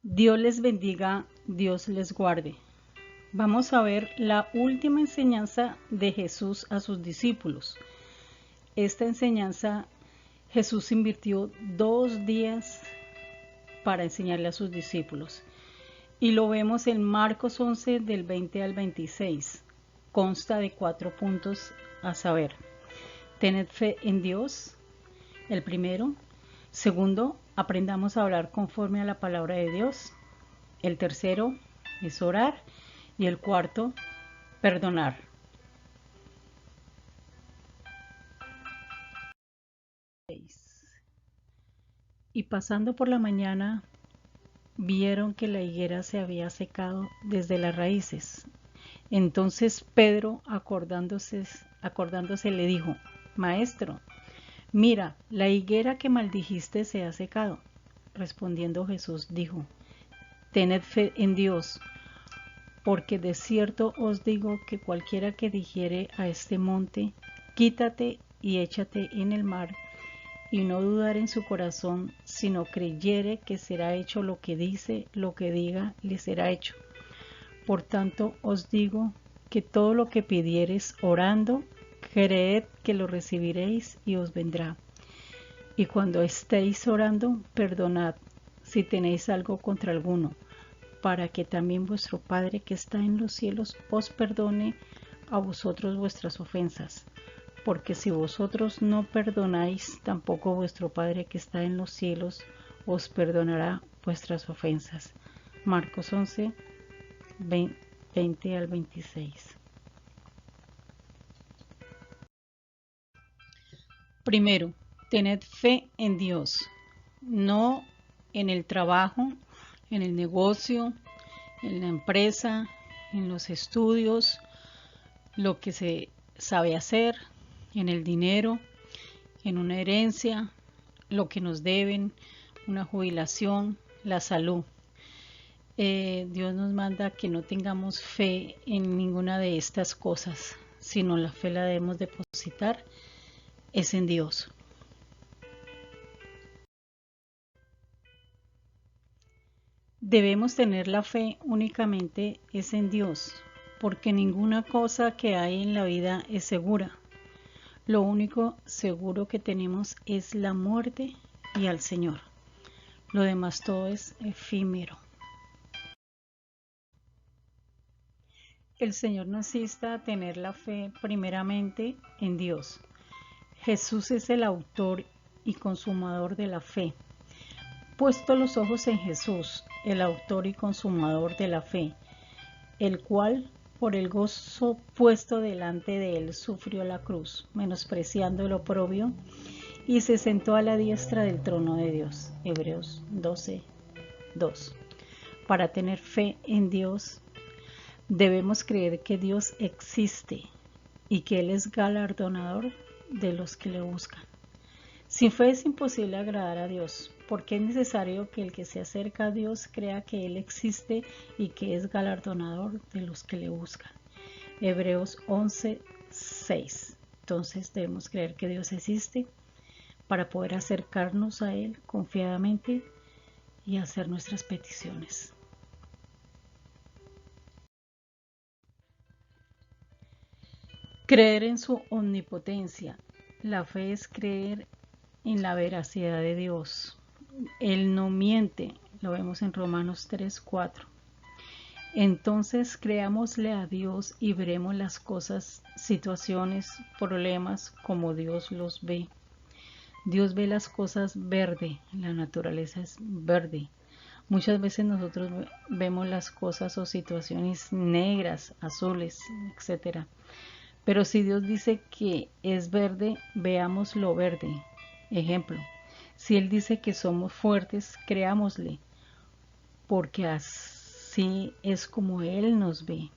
Dios les bendiga, Dios les guarde. Vamos a ver la última enseñanza de Jesús a sus discípulos. Esta enseñanza Jesús invirtió 2 días para enseñarle a sus discípulos. Y lo vemos en Marcos 11 del 20 al 26. Consta de 4 puntos a saber. Tened fe en Dios, el primero. Segundo, aprendamos a hablar conforme a la palabra de Dios. El tercero es orar. Y el cuarto, perdonar. Y pasando por la mañana, vieron que la higuera se había secado desde las raíces. Entonces Pedro, acordándose le dijo: Maestro, mira, la higuera que maldijiste se ha secado. Respondiendo Jesús dijo: Tened fe en Dios, porque de cierto os digo que cualquiera que dijere a este monte, quítate y échate en el mar, y no dudar en su corazón, sino creyere que será hecho lo que dice, lo que diga, le será hecho. Por tanto os digo que todo lo que pidiereis orando, creed que lo recibiréis y os vendrá. Y cuando estéis orando, perdonad si tenéis algo contra alguno, para que también vuestro Padre que está en los cielos os perdone a vosotros vuestras ofensas. Porque si vosotros no perdonáis, tampoco vuestro Padre que está en los cielos os perdonará vuestras ofensas. Marcos 11, 20 al 26. Primero, tened fe en Dios, no en el trabajo, en el negocio, en la empresa, en los estudios, lo que se sabe hacer, en el dinero, en una herencia, lo que nos deben, una jubilación, la salud. Dios nos manda que no tengamos fe en ninguna de estas cosas, sino la fe la debemos depositar es en Dios. Debemos tener la fe únicamente es en Dios, porque ninguna cosa que hay en la vida es segura. Lo único seguro que tenemos es la muerte y al Señor. Lo demás todo es efímero. El Señor nos insta a tener la fe primeramente en Dios. Jesús es el autor y consumador de la fe. Puesto los ojos en Jesús, el autor y consumador de la fe, el cual por el gozo puesto delante de él sufrió la cruz, menospreciando el oprobio, y se sentó a la diestra del trono de Dios. Hebreos 12:2. Para tener fe en Dios, debemos creer que Dios existe y que Él es galardonador de los que le buscan. Sin fe es imposible agradar a Dios, porque es necesario que el que se acerca a Dios crea que Él existe y que es galardonador de los que le buscan. Hebreos 11:6. Entonces debemos creer que Dios existe para poder acercarnos a Él confiadamente y hacer nuestras peticiones. Creer en su omnipotencia. La fe es creer en la veracidad de Dios. Él no miente, lo vemos en Romanos 3:4. Entonces creámosle a Dios y veremos las cosas, situaciones, problemas como Dios los ve. Dios ve las cosas verde, la naturaleza es verde. Muchas veces nosotros vemos las cosas o situaciones negras, azules, etc. Pero si Dios dice que es verde, veamos lo verde. Ejemplo, si Él dice que somos fuertes, creámosle, porque así es como Él nos ve.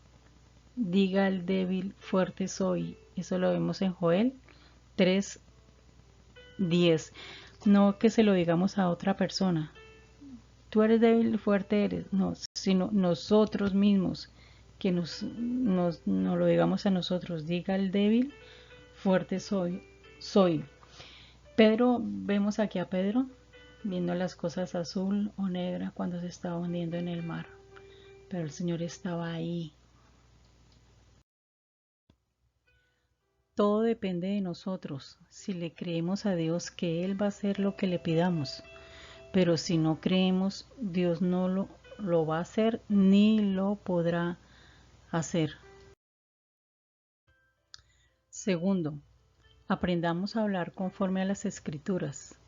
Diga al débil, fuerte soy. Eso lo vemos en Joel 3:10. No que se lo digamos a otra persona. Tú eres débil, fuerte eres. No, sino nosotros mismos, que nos lo digamos a nosotros. Diga al débil, fuerte soy. Pedro, vemos aquí a Pedro viendo las cosas azul o negra cuando se estaba hundiendo en el mar, pero el Señor estaba ahí. Todo depende de nosotros, si le creemos a Dios que Él va a hacer lo que le pidamos, pero si no creemos, Dios no lo va a hacer ni lo podrá hacer. Segundo, aprendamos a hablar conforme a las Escrituras.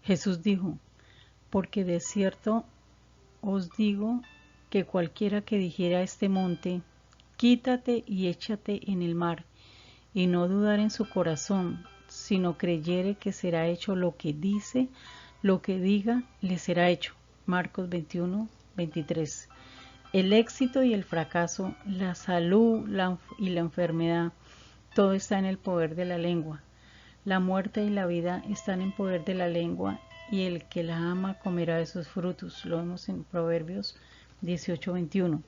Jesús dijo, porque de cierto os digo que cualquiera que dijera a este monte, quítate y échate en el mar, y no dudar en su corazón, sino creyere que será hecho lo que dice, lo que diga, le será hecho. Marcos 21, 23. El éxito y el fracaso, la salud y la enfermedad, todo está en el poder de la lengua. La muerte y la vida están en poder de la lengua, y el que la ama comerá de sus frutos. Lo vemos en Proverbios 18, 21.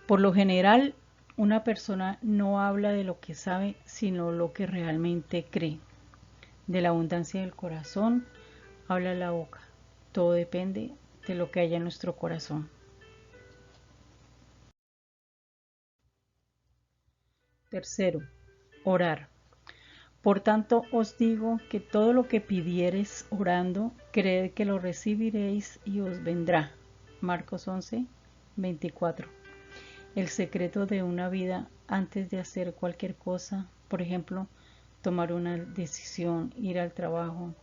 Por lo general, una persona no habla de lo que sabe, sino lo que realmente cree. De la abundancia del corazón habla la boca. Todo depende de lo que haya en nuestro corazón. Tercero, orar. Por tanto os digo que todo lo que pidiereis orando, creed que lo recibiréis y os vendrá. Marcos 11, 24. El secreto de una vida antes de hacer cualquier cosa, por ejemplo, tomar una decisión, ir al trabajo,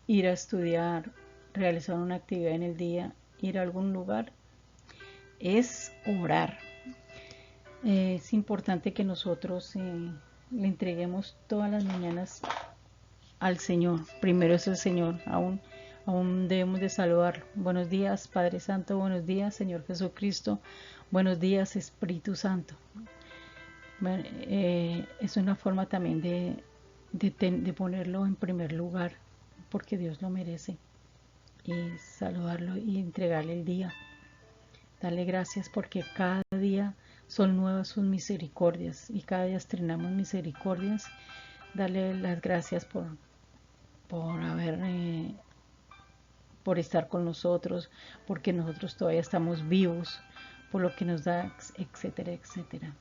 ir a estudiar, realizar una actividad en el día, ir a algún lugar, es orar. Es importante que nosotros le entreguemos todas las mañanas al Señor. Primero es el Señor, aún debemos de saludar. Buenos días, Padre Santo, buenos días, Señor Jesucristo, buenos días, Espíritu Santo. Es una forma también de ponerlo en primer lugar, porque Dios lo merece, y saludarlo y entregarle el día. Darle gracias porque cada día son nuevas sus misericordias y cada día estrenamos misericordias. Darle las gracias por estar con nosotros, porque nosotros todavía estamos vivos, por lo que nos da, etcétera, etcétera.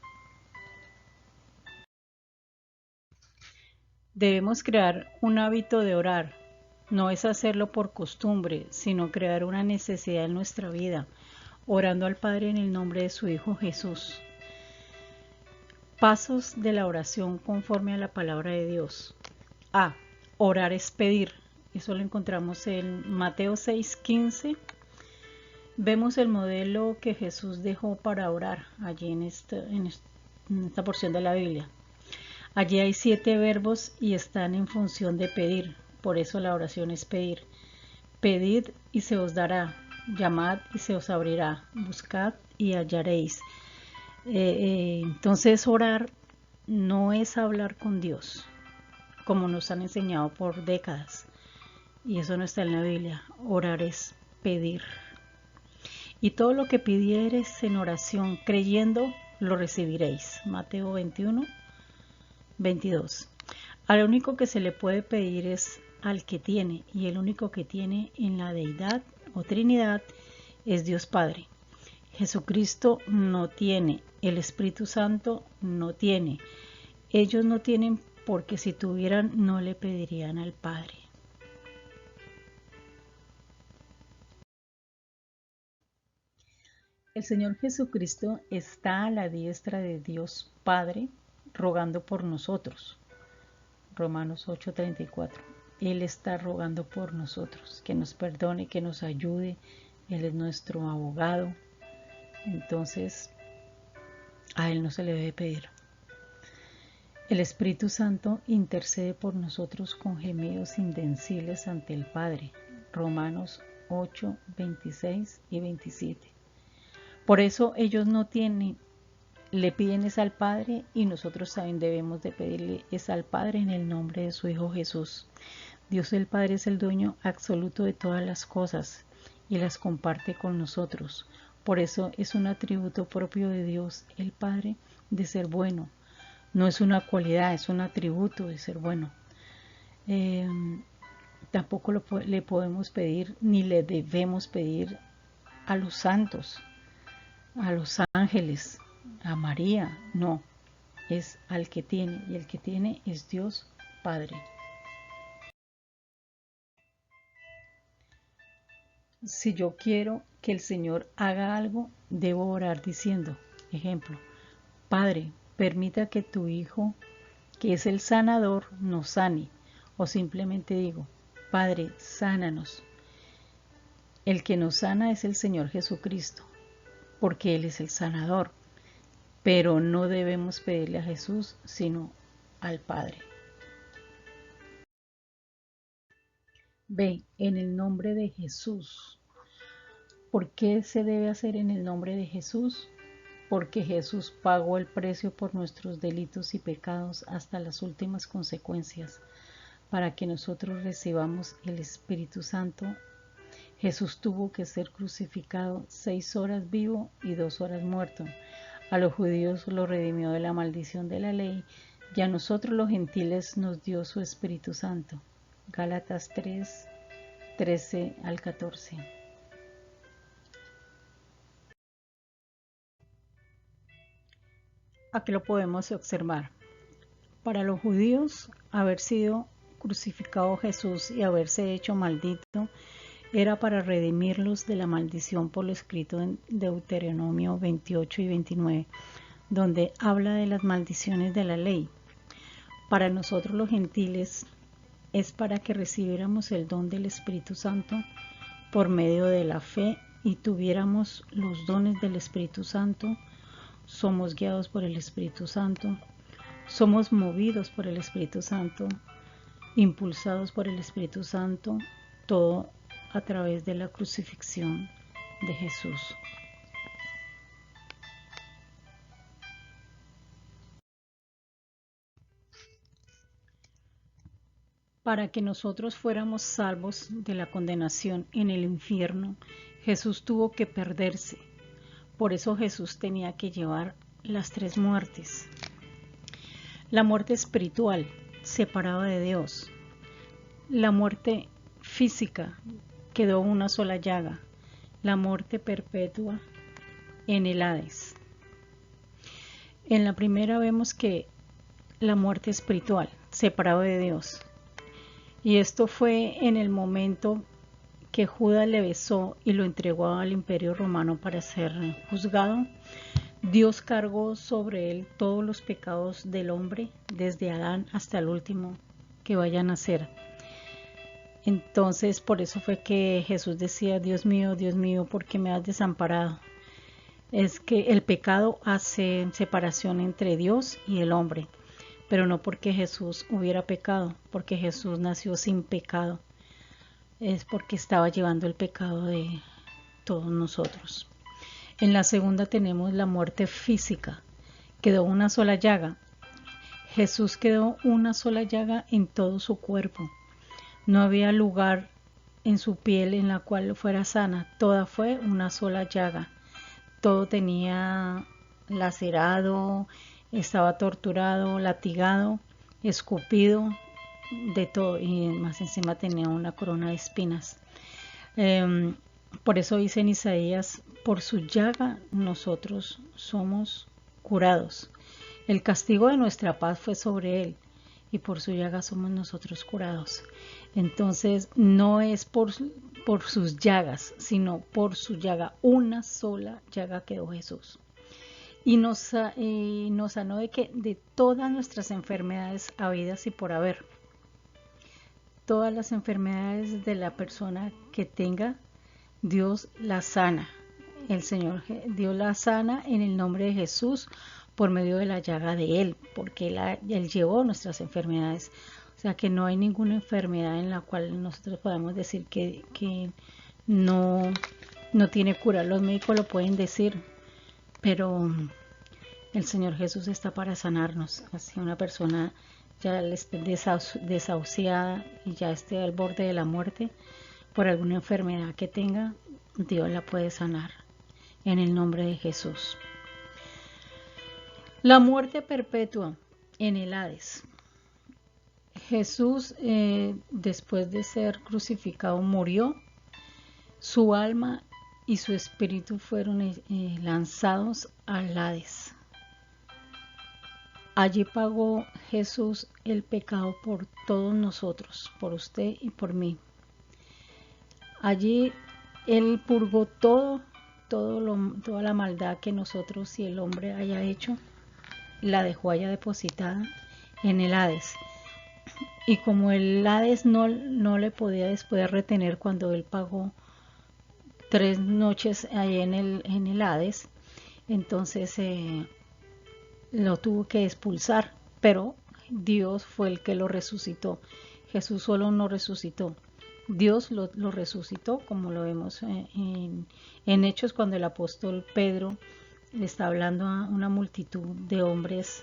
Debemos crear un hábito de orar. No es hacerlo por costumbre, sino crear una necesidad en nuestra vida, orando al Padre en el nombre de su Hijo Jesús. Pasos de la oración conforme a la palabra de Dios. A. Orar es pedir. Eso lo encontramos en Mateo 6:15. Vemos el modelo que Jesús dejó para orar allí en esta porción de la Biblia. Allí hay 7 verbos y están en función de pedir. Por eso la oración es pedir. Pedid y se os dará. Llamad y se os abrirá. Buscad y hallaréis. Entonces orar no es hablar con Dios, como nos han enseñado por décadas. Y eso no está en la Biblia. Orar es pedir. Y todo lo que pidiereis en oración, creyendo, lo recibiréis. Mateo 21, 22. Al único que se le puede pedir es al que tiene, y el único que tiene en la deidad o Trinidad es Dios Padre. Jesucristo no tiene, el Espíritu Santo no tiene. Ellos no tienen porque si tuvieran no le pedirían al Padre. El Señor Jesucristo está a la diestra de Dios Padre rogando por nosotros. Romanos 8:34. Él está rogando por nosotros, que nos perdone, que nos ayude. Él es nuestro abogado. Entonces, a Él no se le debe pedir. El Espíritu Santo intercede por nosotros con gemidos invencibles ante el Padre. Romanos 8, 26 y 27. Por eso ellos no tienen, le piden es al Padre, y nosotros también debemos de pedirle es al Padre en el nombre de su Hijo Jesús. Dios el Padre es el dueño absoluto de todas las cosas y las comparte con nosotros. Por eso es un atributo propio de Dios el Padre de ser bueno. No es una cualidad, es un atributo de ser bueno. Tampoco le podemos pedir ni le debemos pedir a los santos, a los ángeles, a María. No, es al que tiene, y el que tiene es Dios Padre. Si yo quiero que el Señor haga algo, debo orar diciendo, ejemplo, Padre, permita que tu Hijo, que es el sanador, nos sane. O simplemente digo, Padre, sánanos. El que nos sana es el Señor Jesucristo, porque Él es el sanador. Pero no debemos pedirle a Jesús, sino al Padre. B. En el nombre de Jesús. ¿Por qué se debe hacer en el nombre de Jesús? Porque Jesús pagó el precio por nuestros delitos y pecados hasta las últimas consecuencias, para que nosotros recibamos el Espíritu Santo. Jesús tuvo que ser crucificado 6 horas vivo y 2 horas muerto. A los judíos lo redimió de la maldición de la ley, y a nosotros los gentiles nos dio su Espíritu Santo. Gálatas 3, 13 al 14. Aquí lo podemos observar. Para los judíos, haber sido crucificado Jesús y haberse hecho maldito era para redimirlos de la maldición por lo escrito en Deuteronomio 28 y 29, donde habla de las maldiciones de la ley. Para nosotros los gentiles es para que recibiéramos el don del Espíritu Santo por medio de la fe y tuviéramos los dones del Espíritu Santo. Somos guiados por el Espíritu Santo, somos movidos por el Espíritu Santo, impulsados por el Espíritu Santo, todo a través de la crucifixión de Jesús. Para que nosotros fuéramos salvos de la condenación en el infierno, Jesús tuvo que perderse. Por eso Jesús tenía que llevar las 3 muertes. La muerte espiritual, separado de Dios. La muerte física, quedó una sola llaga. La muerte perpetua en el Hades. En la primera vemos que la muerte espiritual, separado de Dios. Y esto fue en el momento que Judas le besó y lo entregó al Imperio Romano para ser juzgado. Dios cargó sobre él todos los pecados del hombre, desde Adán hasta el último que vaya a nacer. Entonces, por eso fue que Jesús decía, Dios mío, ¿por qué me has desamparado? Es que el pecado hace separación entre Dios y el hombre, pero no porque Jesús hubiera pecado, porque Jesús nació sin pecado. Es porque estaba llevando el pecado de todos nosotros. En la segunda tenemos la muerte física. Quedó una sola llaga. Jesús quedó una sola llaga en todo su cuerpo. No había lugar en su piel en la cual fuera sana. Toda fue una sola llaga. Todo tenía lacerado, estaba torturado, latigado, escupido, de todo, y más encima tenía una corona de espinas. Por eso dice en Isaías, por su llaga nosotros somos curados. El castigo de nuestra paz fue sobre él, y por su llaga somos nosotros curados. Entonces no es por sus llagas, sino por su llaga. Una sola llaga quedó Jesús. Y nos sanó de todas nuestras enfermedades habidas y por haber. Todas las enfermedades de la persona que tenga, Dios la sana. El Señor Dios la sana en el nombre de Jesús por medio de la llaga de Él, porque Él llevó nuestras enfermedades. O sea que no hay ninguna enfermedad en la cual nosotros podamos decir que no tiene cura. Los médicos lo pueden decir, pero el Señor Jesús está para sanarnos. Así una persona ya esté desahuciada y ya esté al borde de la muerte por alguna enfermedad que tenga, Dios la puede sanar en el nombre de Jesús. La muerte perpetua en el Hades. Jesús, después de ser crucificado, murió. Su alma y su espíritu fueron lanzados al Hades. Allí pagó Jesús el pecado por todos nosotros, por usted y por mí. Allí Él purgó toda la maldad que nosotros y el hombre haya hecho, la dejó allá depositada en el Hades. Y como el Hades no le podía después retener cuando Él pagó 3 noches ahí en el Hades, entonces lo tuvo que expulsar, pero Dios fue el que lo resucitó. Jesús solo no resucitó, Dios lo resucitó, como lo vemos en Hechos, cuando el apóstol Pedro le está hablando a una multitud de hombres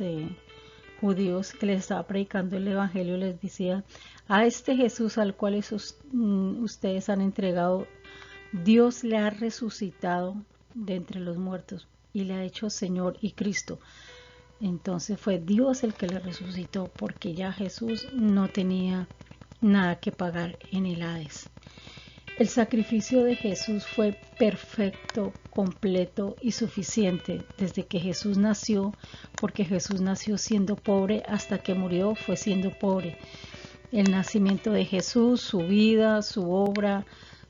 judíos que les estaba predicando el evangelio. Les decía: a este Jesús al cual ustedes han entregado, Dios le ha resucitado de entre los muertos y le ha hecho Señor y Cristo. Entonces fue Dios el que le resucitó, porque ya Jesús no tenía nada que pagar en el Hades. El sacrificio de Jesús fue perfecto, completo y suficiente desde que Jesús nació, porque Jesús nació siendo pobre, hasta que murió fue siendo pobre. El nacimiento de Jesús, su vida, su obra,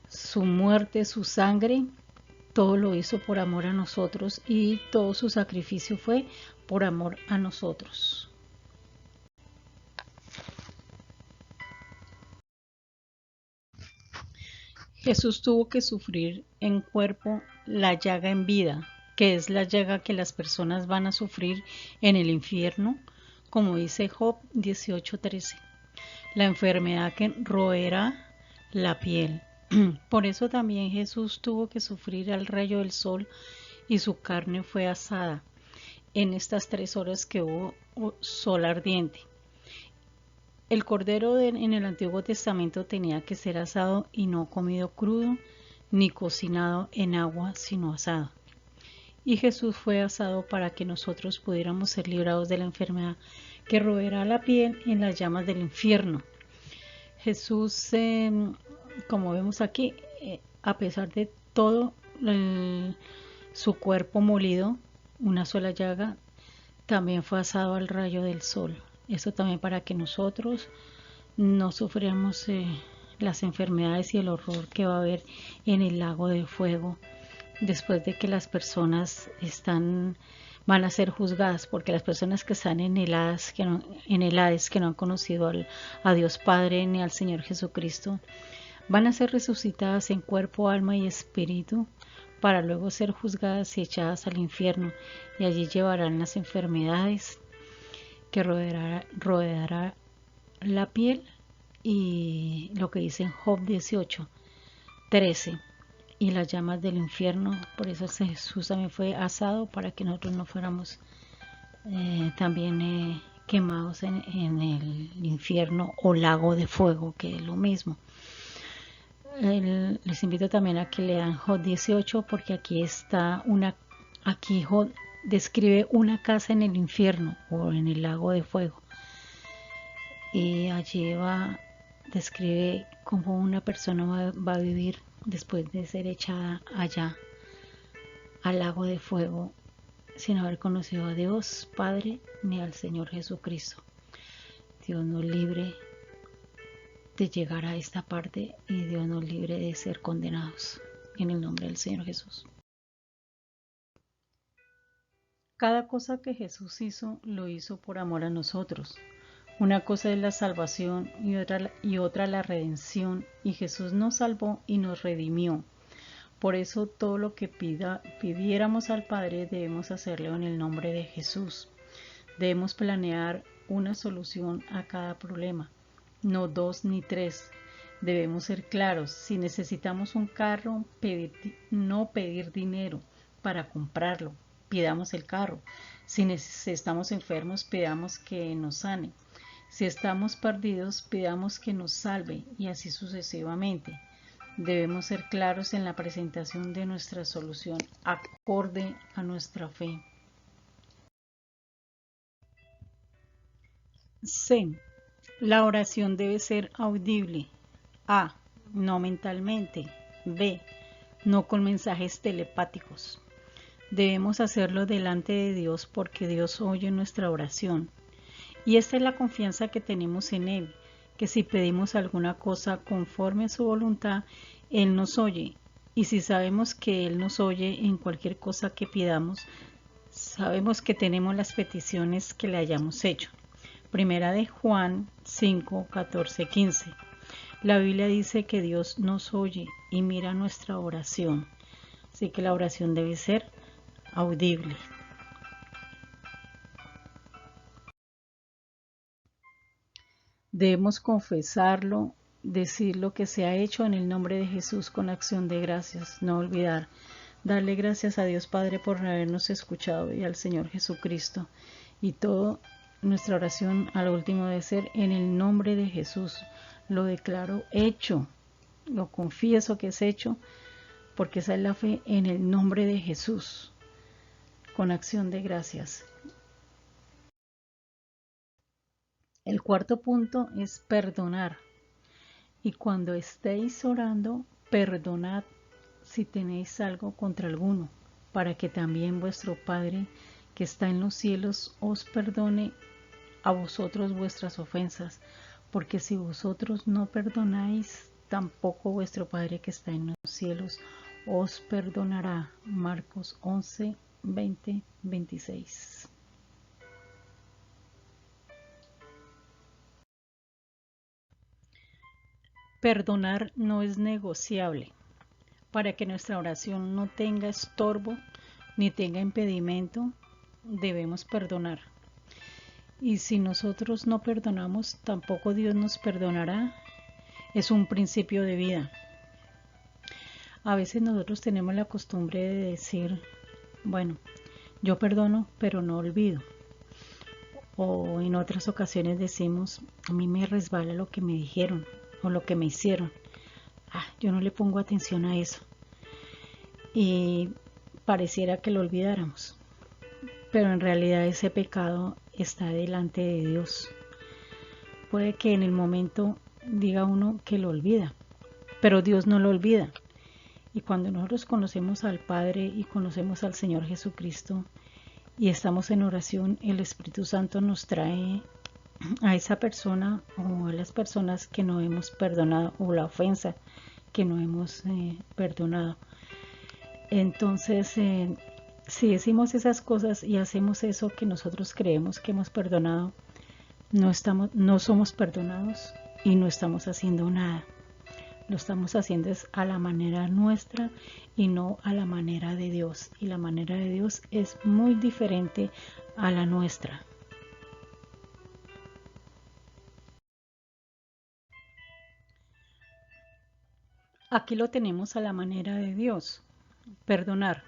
su muerte, su sangre, todo lo hizo por amor a nosotros, y todo su sacrificio fue por amor a nosotros. Jesús tuvo que sufrir en cuerpo la llaga en vida, que es la llaga que las personas van a sufrir en el infierno, como dice Job 18:13. La enfermedad que roerá la piel. Por eso también Jesús tuvo que sufrir al rayo del sol y su carne fue asada en estas 3 horas que hubo sol ardiente. El cordero en el Antiguo Testamento tenía que ser asado y no comido crudo ni cocinado en agua, sino asado. Y Jesús fue asado para que nosotros pudiéramos ser librados de la enfermedad que roerá la piel en las llamas del infierno. Jesús, como vemos aquí, a pesar de todo su cuerpo molido, una sola llaga, también fue asado al rayo del sol. Eso también para que nosotros no suframos las enfermedades y el horror que va a haber en el lago de fuego después de que las personas van a ser juzgadas, porque las personas que están en el Hades, que no han conocido a Dios Padre ni al Señor Jesucristo, van a ser resucitadas en cuerpo, alma y espíritu, para luego ser juzgadas y echadas al infierno, y allí llevarán las enfermedades que rodeará la piel, y lo que dice en Job 18:13, y las llamas del infierno. Por eso Jesús también fue asado, para que nosotros no fuéramos también quemados en el infierno o lago de fuego, que es lo mismo. Les invito también a que lean Job 18, porque aquí Job describe una casa en el infierno o en el lago de fuego, y allí describe cómo una persona va a vivir después de ser echada allá al lago de fuego, sin haber conocido a Dios Padre ni al Señor Jesucristo. Dios nos libre de llegar a esta parte, y Dios nos libre de ser condenados, en el nombre del Señor Jesús. Cada cosa que Jesús hizo, lo hizo por amor a nosotros. Una cosa es la salvación y otra la redención, y Jesús nos salvó y nos redimió. Por eso todo lo que pidiéramos al Padre debemos hacerlo en el nombre de Jesús. Debemos planear una solución a cada problema, no 2 ni 3. Debemos ser claros. Si necesitamos un carro, no pedir dinero para comprarlo, pidamos el carro. Si estamos enfermos, pidamos que nos sane. Si estamos perdidos, pidamos que nos salve, y así sucesivamente. Debemos ser claros en la presentación de nuestra solución acorde a nuestra fe. C. La oración debe ser audible. A. No mentalmente. B. No con mensajes telepáticos. Debemos hacerlo delante de Dios porque Dios oye nuestra oración. Y esta es la confianza que tenemos en Él, que si pedimos alguna cosa conforme a su voluntad, Él nos oye. Y si sabemos que Él nos oye en cualquier cosa que pidamos, sabemos que tenemos las peticiones que le hayamos hecho. Primera de Juan 5, 14, 15. La Biblia dice que Dios nos oye y mira nuestra oración. Así que la oración debe ser audible. Debemos confesarlo, decir lo que se ha hecho en el nombre de Jesús con acción de gracias, no olvidar. Darle gracias a Dios Padre por habernos escuchado y al Señor Jesucristo. Y toda nuestra oración al último debe ser en el nombre de Jesús. Lo declaro hecho, lo confieso que es hecho, porque esa es la fe en el nombre de Jesús, con acción de gracias. El cuarto punto es perdonar. Y cuando estéis orando, perdonad si tenéis algo contra alguno, para que también vuestro Padre que está en los cielos os perdone a vosotros vuestras ofensas, porque si vosotros no perdonáis, tampoco vuestro Padre que está en los cielos os perdonará. Marcos 11, 20, 26. Perdonar no es negociable. Para que nuestra oración no tenga estorbo ni tenga impedimento, debemos perdonar. Y si nosotros no perdonamos, tampoco Dios nos perdonará. Es un principio de vida. A veces nosotros tenemos la costumbre de decir, bueno, yo perdono, pero no olvido. O en otras ocasiones decimos, a mí me resbala lo que me dijeron o lo que me hicieron. Yo no le pongo atención a eso. Y pareciera que lo olvidáramos. Pero en realidad ese pecado está delante de Dios. Puede que en el momento diga uno que lo olvida, pero Dios no lo olvida. Y cuando nosotros conocemos al Padre y conocemos al Señor Jesucristo y estamos en oración, el Espíritu Santo nos trae a esa persona o a las personas que no hemos perdonado o la ofensa que no hemos perdonado. Entonces, si decimos esas cosas y hacemos eso que nosotros creemos que hemos perdonado, no somos perdonados y no estamos haciendo nada. Lo estamos haciendo es a la manera nuestra y no a la manera de Dios. Y la manera de Dios es muy diferente a la nuestra. Aquí lo tenemos a la manera de Dios. Perdonar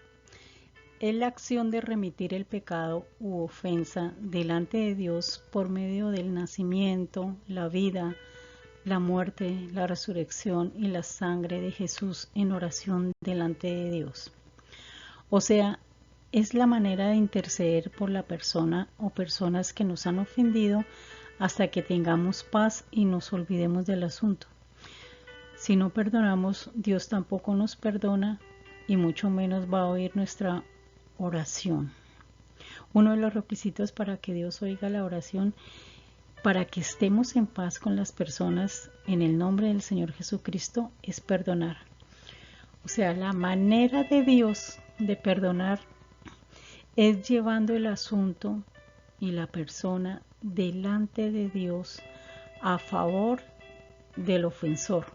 es la acción de remitir el pecado u ofensa delante de Dios por medio del nacimiento, la vida, la muerte, la resurrección y la sangre de Jesús en oración delante de Dios. O sea, es la manera de interceder por la persona o personas que nos han ofendido hasta que tengamos paz y nos olvidemos del asunto. Si no perdonamos, Dios tampoco nos perdona y mucho menos va a oír nuestra oración. Uno de los requisitos para que Dios oiga la oración, para que estemos en paz con las personas en el nombre del Señor Jesucristo, es perdonar. O sea, la manera de Dios de perdonar es llevando el asunto y la persona delante de Dios a favor del ofensor.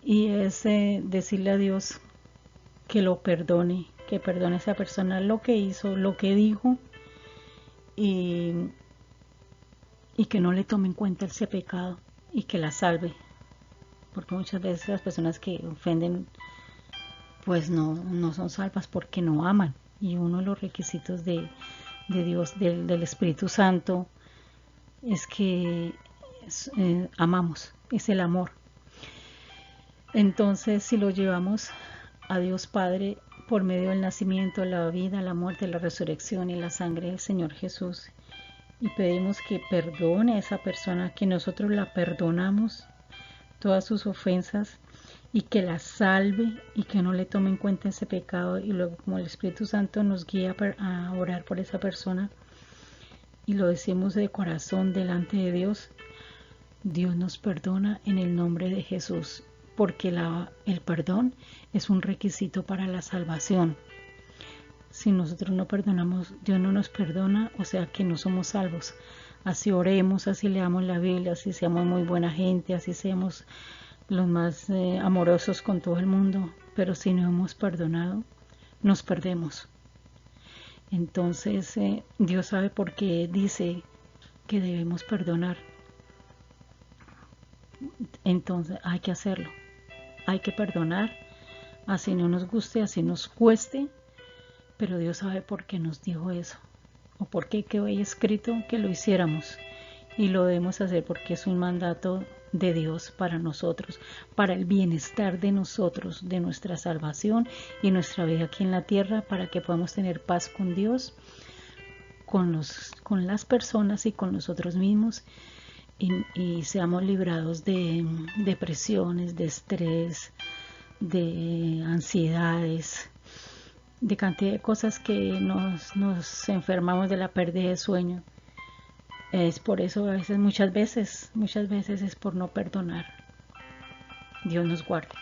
Y es decirle a Dios que lo perdone, que perdone a esa persona lo que hizo, lo que dijo y que no le tome en cuenta ese pecado y que la salve. Porque muchas veces las personas que ofenden pues no son salvas porque no aman. Y uno de los requisitos de Dios, del Espíritu Santo, es que amamos, es el amor. Entonces, si lo llevamos a Dios Padre por medio del nacimiento, la vida, la muerte, la resurrección y la sangre del Señor Jesús, y pedimos que perdone a esa persona, que nosotros la perdonamos todas sus ofensas y que la salve y que no le tome en cuenta ese pecado, y luego como el Espíritu Santo nos guía a orar por esa persona y lo decimos de corazón delante de Dios, Dios nos perdona en el nombre de Jesús, porque el perdón es un requisito para la salvación. Si nosotros no perdonamos, Dios no nos perdona, o sea que no somos salvos. Así oremos, así leamos la Biblia, así seamos muy buena gente, así seamos los más amorosos con todo el mundo, pero si no hemos perdonado, nos perdemos. Entonces Dios sabe por qué dice que debemos perdonar. Entonces hay que hacerlo, hay que perdonar, así no nos guste, así nos cueste, pero Dios sabe por qué nos dijo eso, o por qué quedó ahí escrito que lo hiciéramos, y lo debemos hacer porque es un mandato de Dios para nosotros, para el bienestar de nosotros, de nuestra salvación y nuestra vida aquí en la tierra, para que podamos tener paz con Dios, con las personas y con nosotros mismos, y seamos librados de depresiones, de estrés, de ansiedades, de cantidad de cosas que nos enfermamos de la pérdida de sueño. Es por eso a veces, muchas veces es por no perdonar. Dios nos guarde.